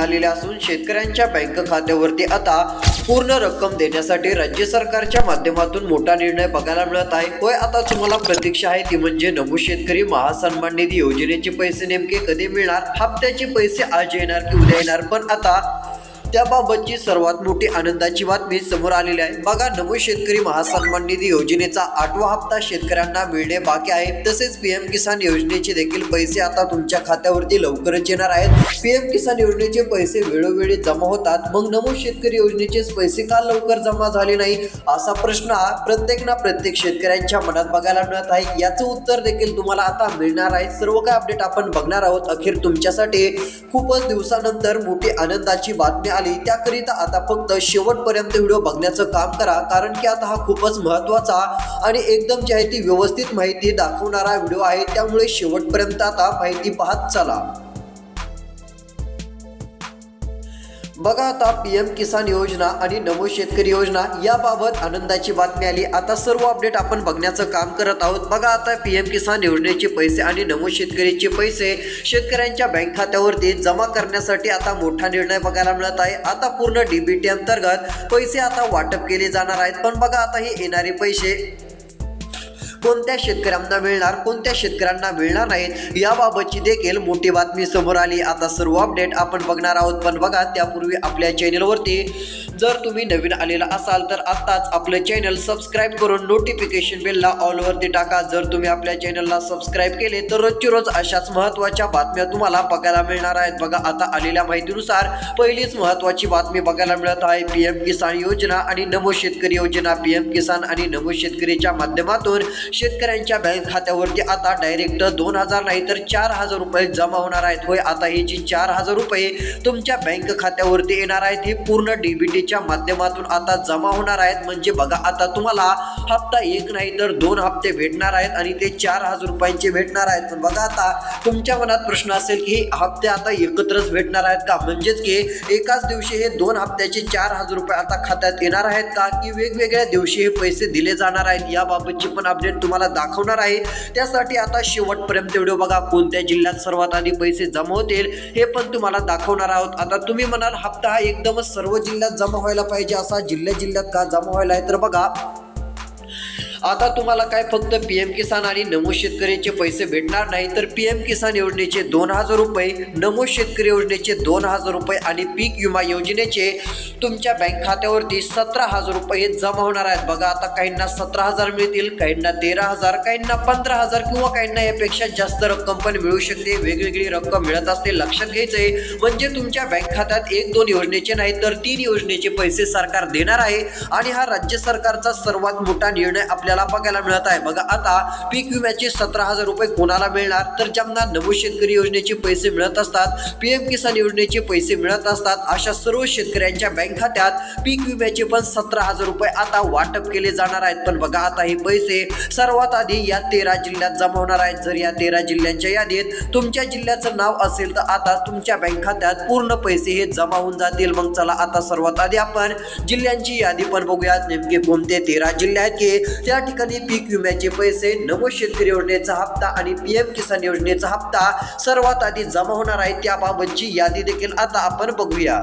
मिळालेल्या असून शेतकऱ्यांच्या बँक खात्यावरती आता पूर्ण रक्कम देण्यासाठी राज्य सरकारच्या माध्यमातून मोठा निर्णय बघायला मिळत आहे। होय, आता तुम्हाला प्रतीक्षा आहे ती म्हणजे नमूद शेतकरी महासन्मान निधी योजनेचे पैसे नेमके कधी मिळणार, हप्त्याचे पैसे आज येणार की उद्या येणार, पण आता त्याबाबतची सर्वात मोठी आनंदाची बातमी समोर आलेली आहे। बघा, नमूद शेतकरी महासन्मान निधी योजनेचा 8वा हप्ता शेतकऱ्यांना मिळणे बाकी आहे। तसेच पीएम किसान योजनेचे देखील पैसे आता तुमच्या खात्यावरती लवकरच येणार आहेत। पीएम किसान योजनेचे पैसे वेळोवेळी जमा होतात, मग नमूद शेतकरी योजनेचे पैसे का लवकर जमा झाले नाही असा प्रश्न हा प्रत्येक शेतकऱ्यांच्या मनात बघायला मिळत आहे। याचं उत्तर देखील तुम्हाला आता मिळणार आहे। सर्व काही अपडेट आपण बघणार आहोत। अखेर तुमच्यासाठी खूपच दिवसानंतर मोठी आनंदाची बातमी त्याकरिता आता फक्त शेवटपर्यंत व्हिडिओ बघण्याचं काम करा, कारण की आता हा खूपच महत्त्वाचा आणि एकदम जी आहे ती व्यवस्थित माहिती दाखवणारा व्हिडिओ आहे, त्यामुळे शेवटपर्यंत आता माहिती पाहत चला। बघा, आता पीएम किसान योजना आणि नमूद शेतकरी योजना याबाबत आनंदाची बातमी आली। आता सर्व अपडेट आपण बघण्याचं काम करत आहोत। बघा, आता पीएम किसान योजनेचे पैसे आणि नमूद शेतकरीचे पैसे शेतकऱ्यांच्या बँक खात्यावरती जमा करण्यासाठी आता मोठा निर्णय बघायला मिळत आहे। आता पूर्ण डीबीटी अंतर्गत पैसे आता वाटप केले जाणार आहेत। पण बघा, आता हे येणारे पैसे कोणत्या शेतकऱ्यांना मिळणार, कोणत्या शेतकऱ्यांना मिळणार नाहीत याबाबतची देखील मोठी बातमी समोर आली। आता सर्व अपडेट आपण बघणार आहोत। पण बघा, त्यापूर्वी आपल्या चॅनलवरती जर तुम्ही नवीन आलेला असाल तर आत्ताच आपलं चॅनल सबस्क्राईब करून नोटिफिकेशन बेलला ऑलवरती टाका। जर तुम्ही आपल्या चॅनलला सबस्क्राईब केले तर रोजची रोज अशाच महत्त्वाच्या बातम्या तुम्हाला बघायला मिळणार आहेत। बघा, आता आलेल्या माहितीनुसार पहिलीच महत्त्वाची बातमी बघायला मिळत आहे। पीएम किसान योजना आणि नमूद शेतकरी योजना, पीएम किसान आणि नमूद शेतकरीच्या माध्यमातून शेतकऱ्यांच्या बँक खात्यावरती आता डायरेक्ट 2000 नाही तर 4000 रुपये जमा होणार आहेत। होय, आता हे जी 4000 रुपये तुमच्या बँक खात्यावरती येणार आहेत हे पूर्ण डीबीटीच्या माध्यमातून आता जमा होणार आहेत। म्हणजे बघा, आता तुम्हाला हप्ता एक नाही तर 2 हप्ते भेटणार आहेत आणि ते 4000 रुपयांचे भेटणार आहेत। पण बघा, आता तुमच्या मनात प्रश्न असेल की हप्ते आता एकत्रच भेटणार आहेत का, म्हणजेच की एकाच दिवशी हे 2 हप्त्याचे 4000 रुपये आता खात्यात येणार आहेत का, की वेगवेगळ्या दिवशी हे पैसे दिले जाणार आहेत याबाबतची पण अपडेट तुम्हाला दाखवणार आहे। त्यासाठी आता शेवटपर्यंत व्हिडिओ बघा। कोणत्या जिल्ह्यात सर्वात आधी पैसे जमा होतील हे पण तुम्हाला दाखवणार आहोत। आता तुम्ही म्हणाल हप्ता हा एकदमच सर्व जिल्ह्यात जमा व्हायला पाहिजे, असा जिल्ह्यात का जमा व्हायला आहे, तर बघा, आता तुम्हाला काय फक्त पीएम किसान आणि नमूद शेतकरीचे पैसे भेटणार नाही तर पीएम किसान योजनेचे 2000 रुपये, नमूद शेतकरी योजनेचे 2000 रुपये आणि पीक विमा योजनेचे तुमच्या बँक खात्यावरती 17000 रुपये जमा होणार आहेत। बघा, आता काहींना 17000 मिळतील, काहींना 13000, काहींना 15000 किंवा काहींना यापेक्षा जास्त रक्कम पण मिळू शकते। वेगवेगळी रक्कम मिळत असते, लक्षात घ्यायचंय। म्हणजे तुमच्या बँक खात्यात 1-2 योजनेचे नाही तर 3 योजनेचे पैसे सरकार देणार आहे आणि हा राज्य सरकारचा सर्वात मोठा निर्णय आपल्या बघायला मिळत आहे। बघा, आता पीक विम्याचे 17000 रुपये कोणाला मिळणार, तर ज्यांना नमूद शेतकरी योजनेचे पैसे मिळत असतात, पीएम किसान योजनेचे पैसे मिळत असतात, अशा सर्व शेतकऱ्यांच्या बँक खात्यात पीक विम्याचे पण 17000 रुपये आता वाटप केले जाणार आहेत। पण बघा, आता हे पैसे सर्वात आधी या 13 जिल्ह्यात जमा होणार आहेत। जर या 13 जिल्ह्यांच्या यादीत तुमच्या जिल्ह्याचं नाव असेल तर आता तुमच्या बँक खात्यात पूर्ण पैसे हे जमा होऊन जातील। मग चला, आता सर्वात आधी आपण जिल्ह्यांची यादी पण बघूयात। नेमके कोणते 13 जिल्हे आहेत की त्या ठिकाणी पीक विम्याचे पैसे, नमूद शेतकरी योजनेचा हप्ता आणि पीएम किसान योजनेचा हप्ता सर्वात आधी जमा होणार आहे, त्याबाबतची यादी देखील आता आपण बघूया।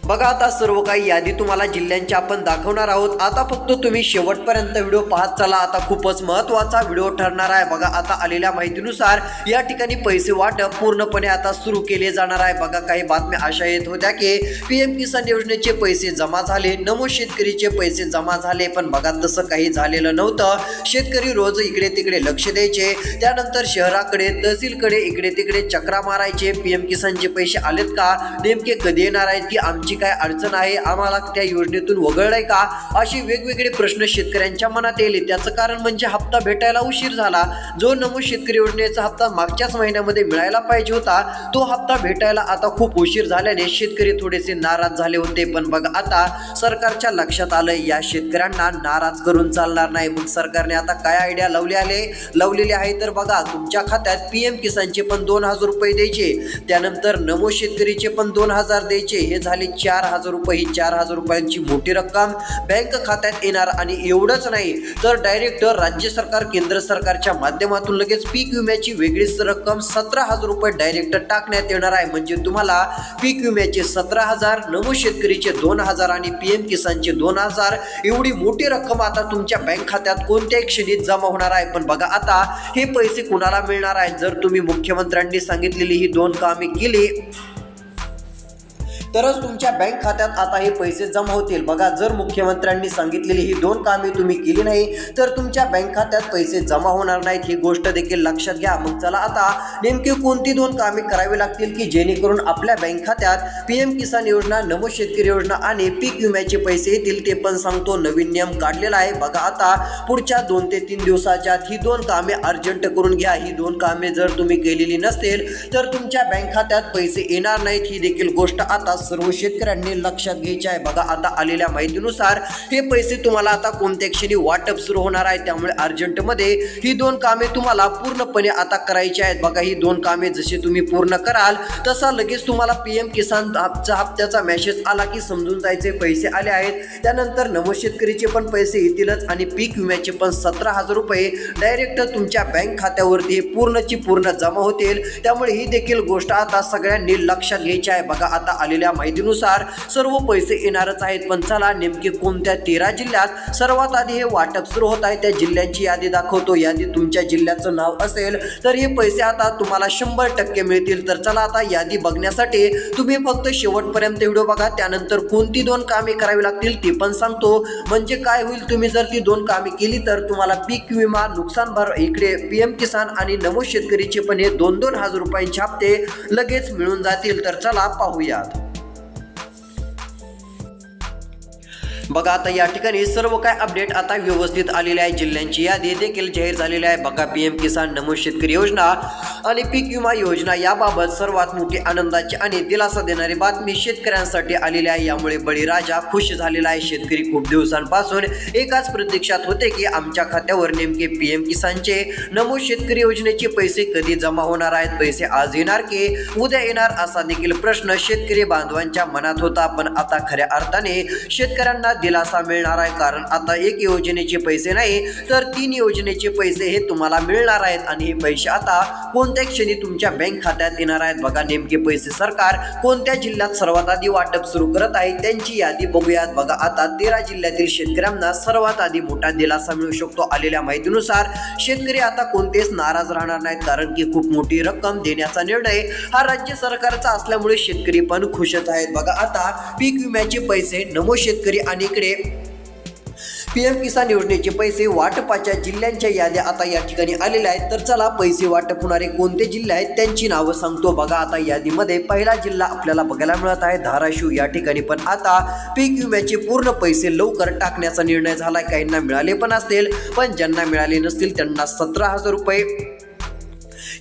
बघा, आता सर्व काही यादी तुम्हाला जिल्ह्यांची आपण दाखवणार आहोत। आता फक्त तुम्ही शेवटपर्यंत व्हिडिओ पाहत चला, आता खूपच महत्त्वाचा व्हिडिओ ठरणार आहे। बघा, आता आलेल्या माहितीनुसार या ठिकाणी पैसे वाटप पूर्णपणे आता सुरू केले जाणार आहे। बघा, काही बातम्या अशा येत होत्या की पीएम किसान योजनेचे पैसे जमा झाले, नमूद शेतकरीचे पैसे जमा झाले, पण बघा तसं काही झालेलं नव्हतं। शेतकरी रोज इकडे तिकडे लक्ष द्यायचे, त्यानंतर शहराकडे, तहसीलकडे इकडे तिकडे चक्रा मारायचे। पीएम किसानचे पैसे आलेत का, नेमके कधी येणार आहेत, की आमची काय अडचण आहे, आम्हाला त्या योजनेतून वगळलंय का, असे वेगवेगळे प्रश्न शेतकऱ्यांच्या मनात येईल। त्याचं कारण म्हणजे हप्ता भेटायला उशीर झाला। जो नमूद शेतकरी योजनेचा हप्ता मागच्याच महिन्यामध्ये मिळायला पाहिजे होता, तो हप्ता भेटायला आता खूप उशीर झाल्याने शेतकरी थोडेसे नाराज झाले होते। पण बघा, आता सरकारच्या लक्षात आलं या शेतकऱ्यांना नाराज करून चालणार नाही। मग सरकारने आता काय आयडिया लावलेली आहे, तर बघा, तुमच्या खात्यात पीएम किसानचे पण 2000 रुपये द्यायचे, त्यानंतर नमूद शेतकरीचे पण 2000 द्यायचे, हे झाले 4,000 रुपये. ही 4,000 रुपयांची मोठी रक्कम बँक खात्यात येणार आणि एवढंच नाही तर डायरेक्ट राज्य सरकार केंद्र सरकारच्या माध्यमातून लगेच पीक विम्याची वेगळीच रक्कम 17,000 रुपये डायरेक्ट टाकण्यात येणार आहे. म्हणजे तुम्हाला पीक विम्याचे 17,000, नमो शेतकरीचे 2,000 आणि PM किसानचे 2,000 एवढी मोठी रक्कम आता तुमच्या बँक खात्यात कोणत्याही क्षणी जमा होणार आहे. पण बघा आता हे पैसे कुणाला मिळणार आहेत? जर तुम्ही मुख्यमंत्र्यांनी सांगितलेली ही 2 कामे केली तरच तुमच्या बँक खात्यात आता हे पैसे जमा होतील. बघा जर मुख्यमंत्र्यांनी सांगितलेली ही 2 कामे तुम्ही केली नाही तर तुमच्या बँक खात्यात पैसे जमा होणार नाहीत. ही गोष्ट देखील लक्षात घ्या. मग चला आता नेमकी कोणती 2 कामे करावी लागतील की जेणेकरून आपल्या बँक खात्यात PM किसान योजना, नमो शेतकरी योजना आणि पीक विम्याचे पैसे येतील ते पण सांगतो. नवीन नियम काढलेला आहे. बघा आता पुढच्या 2 ते 3 दिवसाच्या ही 2 कामे अर्जंट करून घ्या. ही 2 कामे जर तुम्ही केलेली नसतील तर तुमच्या बँक खात्यात पैसे येणार नाहीत. ही देखील गोष्ट आता सर्व शेतकऱ्यांनी लक्षात घ्यायची आहे. बघा आता आलेल्या माहितीनुसार हे पैसे तुम्हाला आता कोणत्या क्षणी वाटप सुरू होणार आहे. त्यामुळे अर्जंटमध्ये ही 2 कामे तुम्हाला पूर्णपणे आता करायची आहेत. बघा ही 2 कामे जशी तुम्ही पूर्ण कराल तसा लगेच तुम्हाला PM किसान हप्त्याचा मेसेज आला की समजून जायचे पैसे आले आहेत. त्यानंतर नमो शेतकरीचे पण पैसे येतीलच आणि पीक विम्याचे पण 17,000 रुपये डायरेक्ट तुमच्या बँक खात्यावरती पूर्णची पूर्ण जमा होतील. त्यामुळे ही देखील गोष्ट आता सगळ्यांनी लक्षात घ्यायची आहे. बघा आता आलेल्या माहितीनुसार सर्व पैसे येणारच आहेत. पण चला नेमके कोणत्या 13 जिल्ह्यात सर्वात आधी हे वाटप सुरू होत आहे त्या जिल्ह्यांची यादी दाखवतो. यादी तुमच्या जिल्ह्याचं नाव असेल तर हे पैसे आता तुम्हाला 100% मिळतील. तर चला आता यादी बघण्यासाठी तुम्ही फक्त शेवटपर्यंत व्हिडिओ बघा. त्यानंतर कोणती 2 कामे करावी लागतील ते पण सांगतो. म्हणजे काय होईल तुम्ही जर ती 2 कामे केली तर तुम्हाला पीक विमा, नुकसान भरपाई, इकडे PM किसान आणि नमो शेतकरीचे पण हे 2-2 हजार रुपयांचे हप्ते लगेच मिळून जातील. तर चला पाहूयात. बघा आता या ठिकाणी सर्व काय अपडेट आता व्यवस्थित आलेले आहे. जिल्ह्यांची यादी देखील जाहीर झालेली आहे. बघा PM किसान, नमो शेतकरी योजना आणि पीक विमा योजना याबाबत सर्वात मोठी आनंदाची आणि दिलासा देणारी बातमी शेतकऱ्यांसाठी आलेली आहे. यामुळे बळीराजा खुश झालेला आहे. शेतकरी खूप दिवसांपासून एकाच प्रतीक्षात होते की आमच्या खात्यावर नेमके PM किसानचे, नमो शेतकरी योजनेचे पैसे कधी जमा होणार आहेत. पैसे आज येणार की उद्या येणार असा देखील प्रश्न शेतकरी बांधवांच्या मनात होता. पण आता खऱ्या अर्थाने शेतकऱ्यांना दिलासा मिळणार आहे. कारण आता 1 योजनेचे पैसे नाही तर 3 योजनेचे पैसे हे तुम्हाला मिळणार आहेत आणि हे पैसे आता कोणत्या क्षणी तुमच्या बँक खात्यात येणार आहेत. बघा नेमके पैसे सरकार कोणत्या जिल्ह्यात सर्वात आधी वाटप सुरू करत आहे त्यांची यादी बघूयात. बघा आता 13 जिल्ह्यातील शेतकऱ्यांना सर्वात आधी मोठा दिलासा मिळू शकतो. आलेल्या माहितीनुसार शेतकरी आता कोणतेच नाराज राहणार नाहीत. कारण की खूप मोठी रक्कम देण्याचा निर्णय हा राज्य सरकारचा असल्यामुळे शेतकरी पण खुशच आहेत. बघा आता पीक विम्याचे पैसे, नमो शेतकरी आणि इकडे PM किसान योजनेचे पैसे वाटपाच्या जिल्ह्यांच्या याद्या आता या ठिकाणी आलेल्या आहेत. तर चला पैसे वाटप होणारे कोणते जिल्हे आहेत त्यांची नावं सांगतो. बघा आता यादीमध्ये पहिला जिल्हा आपल्याला बघायला मिळत आहे धाराशिव. या ठिकाणी पण आता पीक विम्याचे पूर्ण पैसे लवकर टाकण्याचा निर्णय झाला. काहींना मिळाले पण असतील पण ज्यांना मिळाले नसतील त्यांना 17,000 रुपये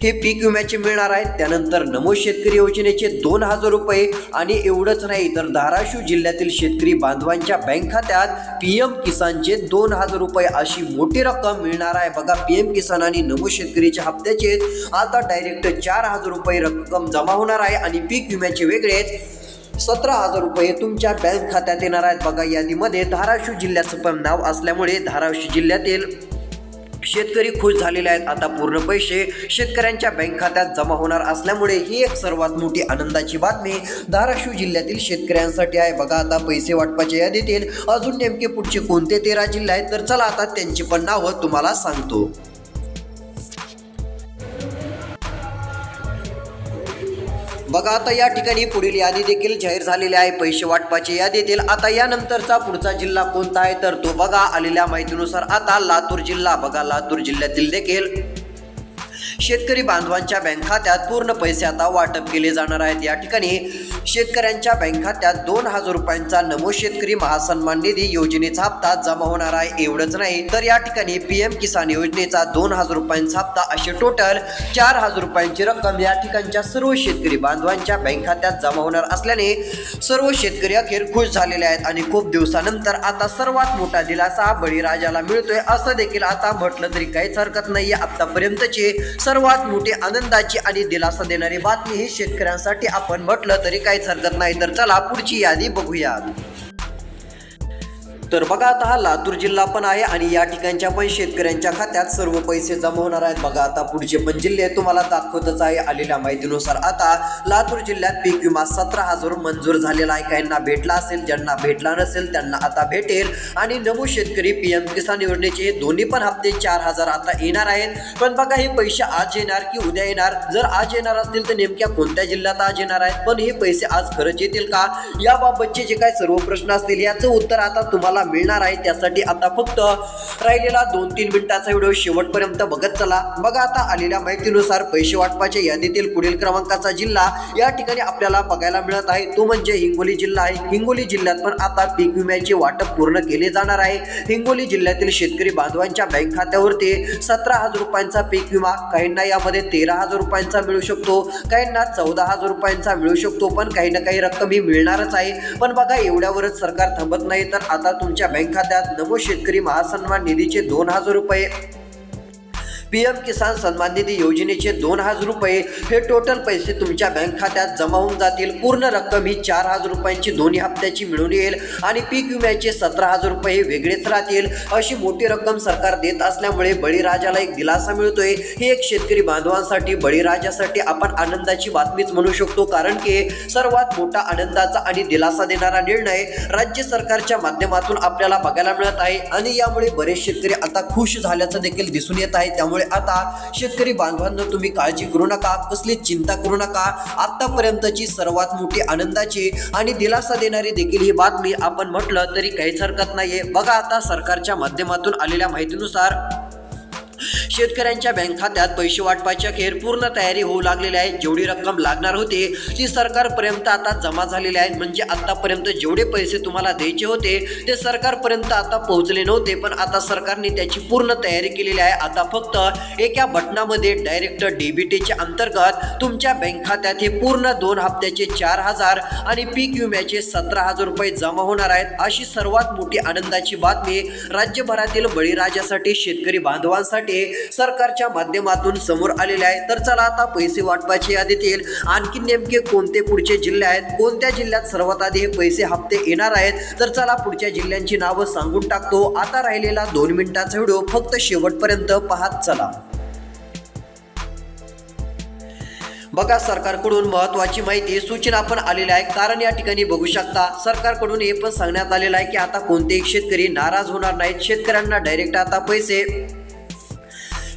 हे पीक विम्याचे मिळणार आहेत. त्यानंतर नमो शेतकरी योजनेचे 2,000 रुपये आणि एवढंच नाही तर धाराशिव जिल्ह्यातील शेतकरी बांधवांच्या बँक खात्यात PM किसानचे 2,000 रुपये अशी मोठी रक्कम मिळणार आहे. बघा PM किसान आणि नमो शेतकरीच्या हप्त्याचे आता डायरेक्ट 4,000 रुपये रक्कम जमा होणार आहे आणि पीक विम्याचे वेगळेच 17,000 रुपये तुमच्या बँक खात्यात येणार आहेत. बघा यादीमध्ये धाराशिव जिल्ह्याचं पण नाव असल्यामुळे धाराशिव जिल्ह्यातील शेतकरी खुश झालेले आहेत. आता पूर्ण पैसे शेतकऱ्यांच्या बँक खात्यात जमा होणार असल्यामुळे ही एक सर्वात मोठी आनंदाची बातमी धाराशिव जिल्ह्यातील शेतकऱ्यांसाठी आहे. बघा आता पैसे वाटपाच्या यादीतील अजून नेमके पुढचे कोणते 13 जिल्हे आहेत तर चला आता त्यांची पण नावं तुम्हाला सांगतो. बघा आता या ठिकाणी पुढील यादी देखील जाहीर झालेली आहे पैसे वाटपाची यादीतील. आता यानंतरचा पुढचा जिल्हा कोणता आहे तर तो बघा आलेल्या माहितीनुसार आता लातूर जिल्हा. बघा लातूर जिल्ह्यातील देखील शेतकरी बांधवांच्या बँक खात्यात पूर्ण पैसे आता वाटप केले जाणार आहेत. या ठिकाणी शेतकऱ्यांच्या बँक खात्यात 2,000 रुपयांचा नमो शेतकरी महासन्मान निधी योजनेचा हप्ता जमा होणार आहे. एवढंच नाही तर या ठिकाणी PM किसान योजनेचा 2,000 रुपयांचा हप्ता असे टोटल 4,000 रुपयांची रक्कम या ठिकाणच्या सर्व शेतकरी बांधवांच्या बँक खात्यात जमा होणार असल्याने सर्व शेतकरी अखेर खुश झालेले आहेत आणि खूप दिवसानंतर आता सर्वात मोठा दिलासा बळीराजाला मिळतोय असं देखील आता म्हटलं तरी काहीच हरकत नाहीये. आतापर्यंतचे सर्वात मोठी आनंदाची आणि दिलासा देणारी बातमी ही शेतकऱ्यांसाठी आपण म्हटलं तरी काहीच हरकत नाही. तर चला पुढची यादी बघूया. तर बघा आता हा लातूर जिल्हा पण आहे आणि या ठिकाणच्या पण शेतकऱ्यांच्या खात्यात सर्व पैसे जमा होणार आहेत. बघा आता पुढचे पण जिल्हे तुम्हाला दाखवतच आहे. आलेल्या माहितीनुसार आता लातूर जिल्ह्यात पीक विमा 17,000 मंजूर झालेला आहे. काहींना भेटला असेल, ज्यांना भेटला नसेल त्यांना आता भेटेल. आणि नमो शेतकरी PM किसान योजनेचे हे दोन्ही पण हप्ते 4,000 आता येणार आहेत. पण बघा हे पैसे आज येणार की उद्या येणार? जर आज येणार असतील तर नेमक्या कोणत्या जिल्ह्यात आज येणार आहेत? पण हे पैसे आज खरंच येतील का? याबाबतचे जे काही सर्व प्रश्न असतील याचं उत्तर आता तुम्हाला मिळणार आहे. त्यासाठी आता फक्त राहिलेला 2-3 मिनिटाचा व्हिडिओ शेवटपर्यंत बघत चला. बघा आता आलेल्या माहितीनुसार पैसे वाटपाच्या यादीतील पुढील क्रमांकाचा जिल्हा या ठिकाणी आपल्याला बघायला मिळत आहे. तो म्हणजे हिंगोली जिल्हा आहे. हिंगोली जिल्ह्यात पण आता पीक विम्याचे वाटप पूर्ण केले जाणार आहे. हिंगोली जिल्ह्यातील शेतकरी बांधवांच्या बँक खात्यावरती 17,000 रुपयांचा पीक विमा, काहींना यामध्ये 13,000 रुपयांचा मिळू शकतो, काहींना 14,000 रुपयांचा मिळू शकतो, पण काही ना काही रक्कम ही मिळणारच आहे. पण बघा एवढ्यावरच सरकार थांबत नाही, तर आता तुमच्या बँक खात्यात नमो शेतकरी महासन्मान निधीचे 2,000 रुपये, PM किसान सन्मान निधी योजनेचे 2,000 रुपये हे टोटल पैसे तुमच्या बँक खात्यात जमा होऊन जातील. पूर्ण रक्कम ही 4,000 रुपयांची दोन्ही हप्त्याची मिळून येईल आणि पीक विम्याचे 17,000 रुपये हे वेगळेच राहतील. अशी मोठी रक्कम सरकार देत असल्यामुळे बळीराजाला एक दिलासा मिळतोय. ही एक शेतकरी बांधवांसाठी, बळीराजासाठी आपण आनंदाची बातमीच म्हणू शकतो. कारण की सर्वात मोठा आनंदाचा आणि दिलासा देणारा निर्णय राज्य सरकारच्या माध्यमातून आपल्याला बघायला मिळत आहे आणि यामुळे बरेच शेतकरी आता खुश झाल्याचं देखील दिसून येत आहे. त्यामुळे आता शेतकरी बांधवांना तुम्ही काळजी करू नका, कसली चिंता करू नका. आतापर्यंतची सर्वात मोठी आनंदाची आणि दिलासा देणारी देखील ही बातमी आपण म्हटलं तरी काहीच हरकत नाहीये. बघा आता सरकारच्या माध्यमातून आलेल्या माहितीनुसार शेतकऱ्यांच्या बँक खात्यात पैसे वाटपाची अखेर पूर्ण तयारी होऊ लागलेली आहे. जेवढी रक्कम लागणार होती ती सरकारपर्यंत आता जमा झालेली आहे. म्हणजे आतापर्यंत जेवढे पैसे तुम्हाला द्यायचे होते ते सरकारपर्यंत आता पोहोचले नव्हते, पण आता सरकारने त्याची पूर्ण तयारी केलेली आहे. आता फक्त एका बटनामध्ये डायरेक्ट DBTच्या अंतर्गत तुमच्या बँक खात्यात हे पूर्ण 2 हप्त्याचे 4,000 आणि पीक विम्याचे 17,000 रुपये जमा होणार आहेत. अशी सर्वात मोठी आनंदाची बातमी राज्यभरातील बळीराजासाठी, शेतकरी बांधवांसाठी सरकारच्या माध्यमातून समोर आलेले आहे. तर चला आता पैसे वाटपाच्या यादीतील आणखी नेमके कोणते पुढचे जिल्हे आहेत, कोणत्या जिल्ह्यात सर्वात आधी हे पैसे हप्ते येणार आहेत, तर चला पुढच्या जिल्ह्यांची नावं सांगून टाकतो. आता राहिलेला 2 मिनिटाचा व्हिडिओ फक्त शेवटपर्यंत पाहत चला. बघा सरकारकडून महत्त्वाची माहिती सूचना पण आलेली आहे. कारण या ठिकाणी बघू शकता सरकारकडून हे पण सांगण्यात आलेलं आहे की आता कोणतेही शेतकरी नाराज होणार नाहीत. शेतकऱ्यांना डायरेक्ट आता पैसे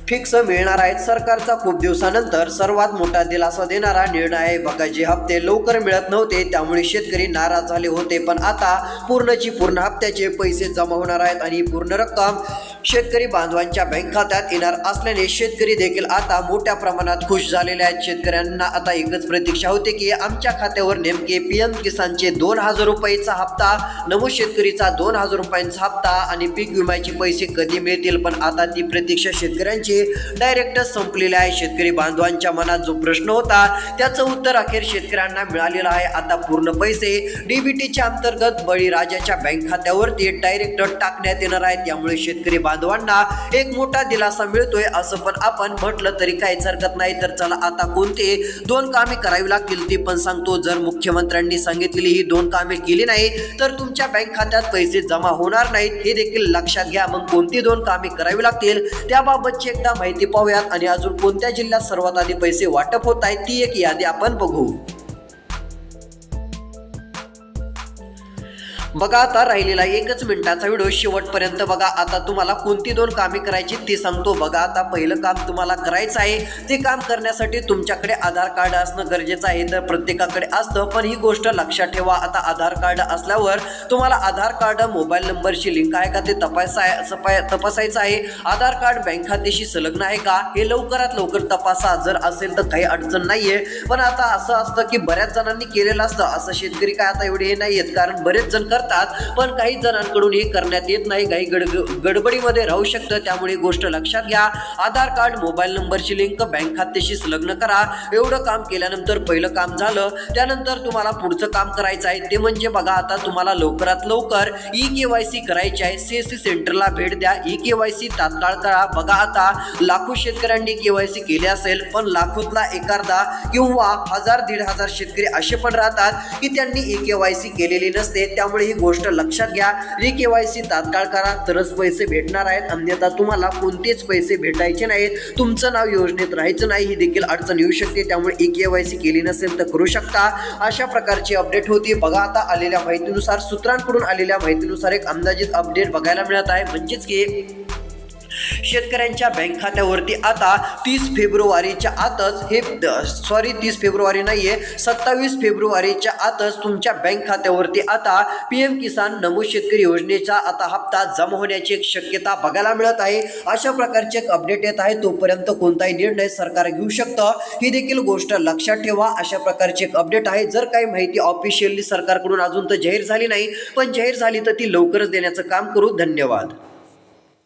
फिक्स मिळणार आहेत. सरकारचा खूप दिवसानंतर सर्वात मोठा दिलासा देणारा निर्णय आहे. बघा जे हप्ते लवकर मिळत नव्हते त्यामुळे शेतकरी नाराज झाले होते, पण आता पूर्णची पूर्ण हप्त्याचे पैसे जमा होणार आहेत आणि पूर्ण रक्कम शेतकरी बांधवांच्या बँक खात्यात येणार असल्याने शेतकरी देखील आता मोठ्या प्रमाणात खुश झालेले आहेत. शेतकऱ्यांना आता एकच प्रतीक्षा होते की आमच्या खात्यावर नेमके PM किसानचे 2,000 रुपयेचा हप्ता, नमो शेतकरीचा 2,000 रुपयांचा हप्ता आणि पीक विम्याचे पैसे कधी मिळतील. पण आता ती प्रतीक्षा शेतकऱ्यांची डायरेक्ट संपलेले आहे. शेतकरी बांधवांच्या मनात जो प्रश्न होता त्याचं उत्तर अखेर शेतकऱ्यांना मिळालेलं आहे. आता पूर्ण पैसे DBTच्या अंतर्गत बळीराजाच्या बँक खात्यावरती डायरेक्ट टाकण्यात येणार आहेत. त्यामुळे शेतकरी बांधवांना एक मोठा दिलासा मिळतोय असं पण आपण म्हटलं तरी काहीच हरकत नाही. तर चला आता कोणते 2 कामे करावी लागतील ती पण सांगतो. जर मुख्यमंत्र्यांनी सांगितलेली ही 2 कामे केली नाही तर तुमच्या बँक खात्यात पैसे जमा होणार नाहीत, हे देखील लक्षात घ्या. मग कोणती 2 कामे करावी लागतील त्याबाबतची माहिती पाहूयात आणि अजून कोणत्या जिल्ह्यात सर्वात आधी पैसे वाटप होत आहेत ती एक यादी आपण बघू. बघा आता राहिलेला 1 मिनिटाचा व्हिडिओ शेवटपर्यंत बघा. आता तुम्हाला कोणती 2 कामे करायची ती सांगतो. बघा आता पहिलं काम तुम्हाला करायचं आहे, ते काम करण्यासाठी तुमच्याकडे आधार कार्ड असणं गरजेचं आहे. तर प्रत्येकाकडे असतं, पण ही गोष्ट लक्षात ठेवा. आता आधार कार्ड असल्यावर तुम्हाला आधार कार्ड मोबाईल नंबरशी लिंक आहे का ते तपासायचं आहे. आधार कार्ड बँक खात्याशी संलग्न आहे का हे लवकरात लवकर तपासा. जर असेल तर काही अडचण नाहीये, पण आता असं असतं की बऱ्याच जणांनी केलेलं असतं. असं शेतकरी काय आता एवढे हे नाहीयेत, कारण बरेच जण करतात, पण काही जणांकडून हे करण्यात येत नाही. काही गडबडीमध्ये राहू शकतं, त्यामुळे ही गोष्ट लक्षात घ्या. आधार कार्ड, मोबाईल नंबरची लिंक बँक खात्याशी संलग्न करा. एवढं काम केल्यानंतर पहिलं काम झालं. त्यानंतर तुम्हाला पुढचं काम करायचं आहे ते म्हणजे बघा, आता तुम्हाला लवकरात लवकर ई-केवायसी करायची आहे. CSC सेंटरला भेट द्या. ई-केवायसी तात्काळ करा. बघा, आता लाखो शेतकऱ्यांनी केवायसी केली असेल, पण लाखोतला एखादा किंवा 1000-1500 शेतकरी असे पण राहतात की त्यांनी ई-केवायसी केलेली नसते. त्यामुळे ही गोष्ट लक्षात घ्या. ई-केवायसी तात्काळ करा, तरच पैसे भेटणार आहेत, अन्यथा तुम्हाला कोणतेच पैसे भेटायचे नाहीत. तुमचं नाव योजनेत राहायचं नाही, ही देखील अडचण येऊ शकते. त्यामुळे ई-केवायसी केली नसेल तर करू शकता. अशा प्रकारची अपडेट होती. बघा, आता आलेल्या माहितीनुसार, सूत्रांकडून आलेल्या माहितीनुसार एक अंदाजित अपडेट बघायला मिळत आहे. म्हणजेच की शेतकऱ्यांच्या बँक खात्यावरती आता 30 फेब्रुवारीच्या आतच 30 फेब्रुवारी नाहीये, 27 फेब्रुवारीच्या आतच तुमच्या बँक खात्यावरती आता PM किसान नमो शेतकरी योजनेचा आता हप्ता जमा होण्याची एक शक्यता बघायला मिळत आहे. अशा प्रकारचे एक अपडेट येत आहे. तोपर्यंत कोणताही निर्णय सरकार घेऊ शकतं, ही देखील गोष्ट लक्षात ठेवा. अशा प्रकारचे एक अपडेट आहे. जर काही माहिती ऑफिशियली सरकारकडून अजून तर जाहीर झाली नाही, पण जाहीर झाली तर ती लवकरच देण्याचं काम करू. धन्यवाद.